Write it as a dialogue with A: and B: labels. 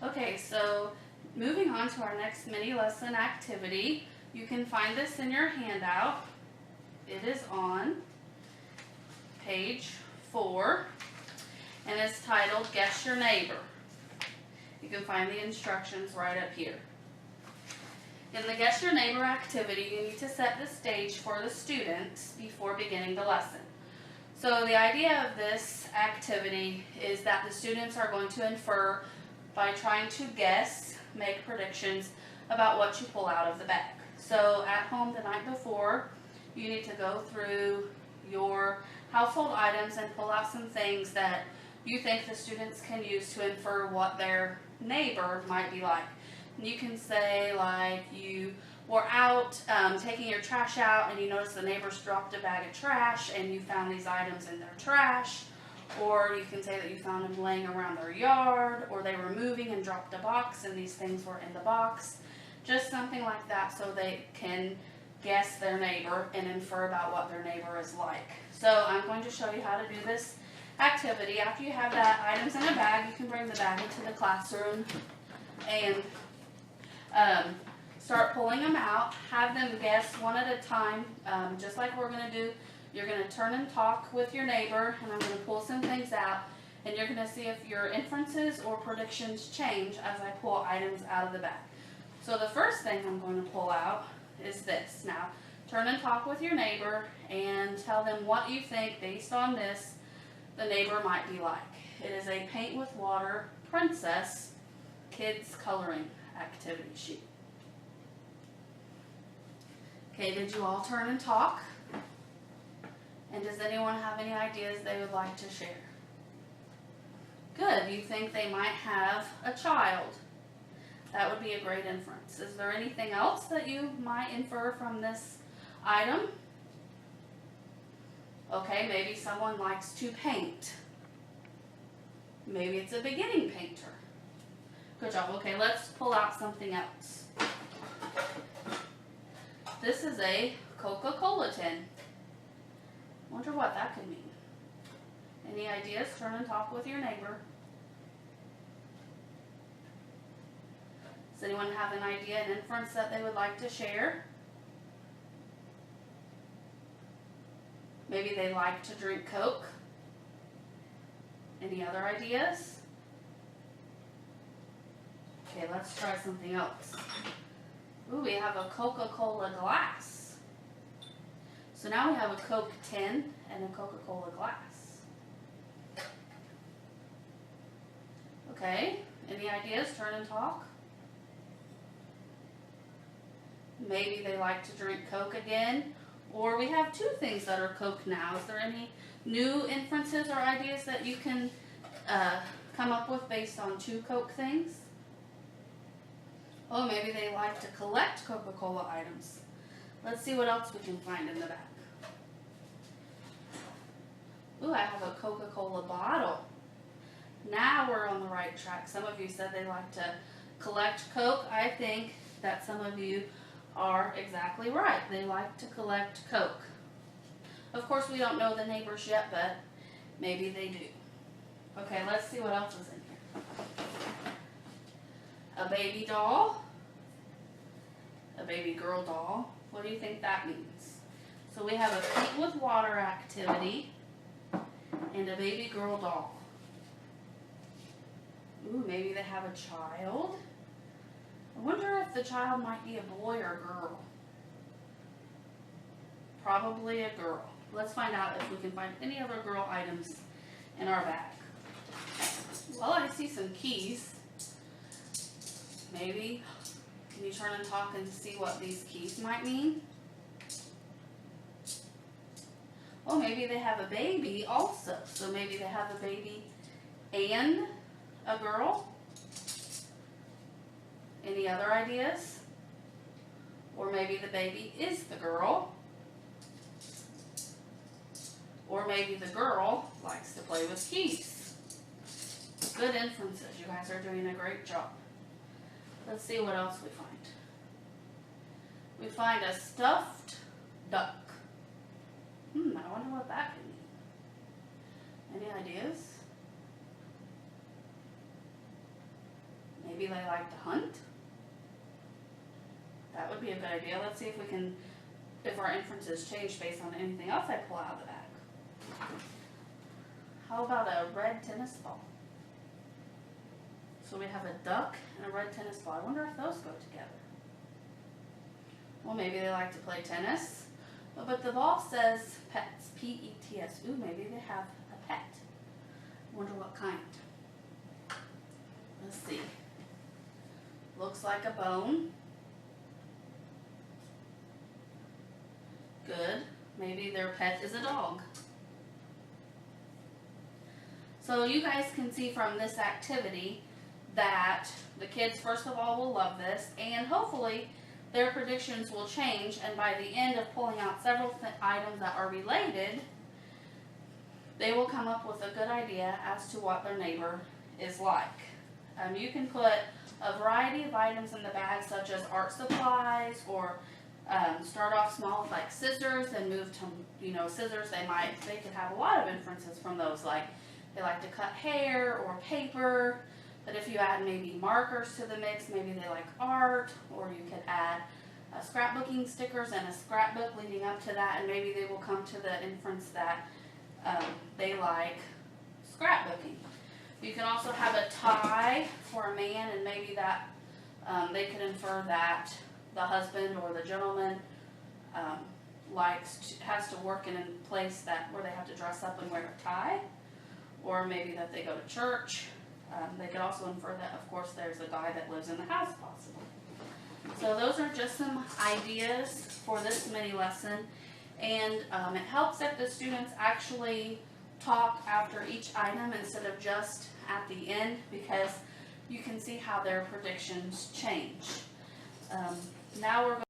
A: Okay, so moving on to our next mini lesson activity. You can find this in your handout. It is on page 4 and it's titled Guess Your Neighbor. You can find the instructions right up here. In the Guess Your Neighbor activity, you need to set the stage for the students before beginning the lesson. So the idea of this activity is that the students are going to infer by trying to guess, make predictions about what you pull out of the bag. So at home the night before, you need to go through your household items and pull out some things that you think the students can use to infer what their neighbor might be like. And you can say, like, you were out taking your trash out and you noticed the neighbors dropped a bag of trash and you found these items in their trash. Or you can say that you found them laying around their yard, or they were moving and dropped a box and these things were in the box. Just something like that so they can guess their neighbor and infer about what their neighbor is like. So I'm going to show you how to do this activity. After you have that items in a bag, you can bring the bag into the classroom and start pulling them out. Have them guess one at a time, just like we're going to do. You're going to turn and talk with your neighbor, and I'm going to pull some things out, and you're going to see if your inferences or predictions change as I pull items out of the bag. So the first thing I'm going to pull out is this. Now, turn and talk with your neighbor and tell them what you think, based on this, the neighbor might be like. It is a paint with water princess kids coloring activity sheet. Okay, did you all turn and talk? And does anyone have any ideas they would like to share? Good. You think they might have a child. That would be a great inference. Is there anything else that you might infer from this item? Okay, maybe someone likes to paint. Maybe it's a beginning painter. Good job. Okay, let's pull out something else. This is a Coca-Cola tin. Wonder what that could mean. Any ideas? Turn and talk with your neighbor. Does anyone have an idea, an inference that they would like to share? Maybe they like to drink Coke. Any other ideas? Okay, let's try something else. Ooh, we have a Coca-Cola glass. So now we have a Coke tin and a Coca-Cola glass. Okay, any ideas? Turn and talk. Maybe they like to drink Coke again. Or we have two things that are Coke now. Is there any new inferences or ideas that you can come up with based on two Coke things? Oh, maybe they like to collect Coca-Cola items. Let's see what else we can find in the back. Ooh, I have a Coca-Cola bottle. Now we're on the right track. Some of you said they like to collect Coke. I think that some of you are exactly right. They like to collect Coke. Of course, we don't know the neighbors yet, but maybe they do. Okay, let's see what else is in here. A baby doll. A baby girl doll. What do you think that means? So we have a paint with water activity and a baby girl doll. Ooh, maybe they have a child. I wonder if the child might be a boy or girl. Probably a girl. Let's find out if we can find any other girl items in our bag. Well, I see some keys. Maybe. Can you turn and talk and see what these keys might mean? Oh, maybe they have a baby also. So maybe they have a baby and a girl. Any other ideas? Or maybe the baby is the girl. Or maybe the girl likes to play with keys. Good inferences. You guys are doing a great job. Let's see what else we find. We find a stuffed duck. I wonder what that could mean. Any ideas? Maybe they like to hunt. That would be a good idea. Let's see if our inferences change based on anything else I pull out of the bag. How about a red tennis ball? So we have a duck and a red tennis ball. I wonder if those go together. Well, maybe they like to play tennis. But the ball says pets, P-E-T-S. Ooh, maybe they have a pet. I wonder what kind. Let's see. Looks like a bone. Good. Maybe their pet is a dog. So you guys can see from this activity that the kids, first of all, will love this, and hopefully their predictions will change, and by the end of pulling out several items that are related, they will come up with a good idea as to what their neighbor is like. You can put a variety of items in the bag, such as art supplies, or start off small with like scissors and move to, scissors. They could have a lot of inferences from those, like they like to cut hair or paper. But if you add maybe markers to the mix, maybe they like art, or you could add scrapbooking stickers and a scrapbook leading up to that, and maybe they will come to the inference that they like scrapbooking. You can also have a tie for a man, and maybe that they could infer that the husband or the gentleman has to work in a place where they have to dress up and wear a tie, or maybe that they go to church. They could also infer that, of course, there's a guy that lives in the house, possibly. So those are just some ideas for this mini lesson, and it helps if the students actually talk after each item instead of just at the end, because you can see how their predictions change. Now we're going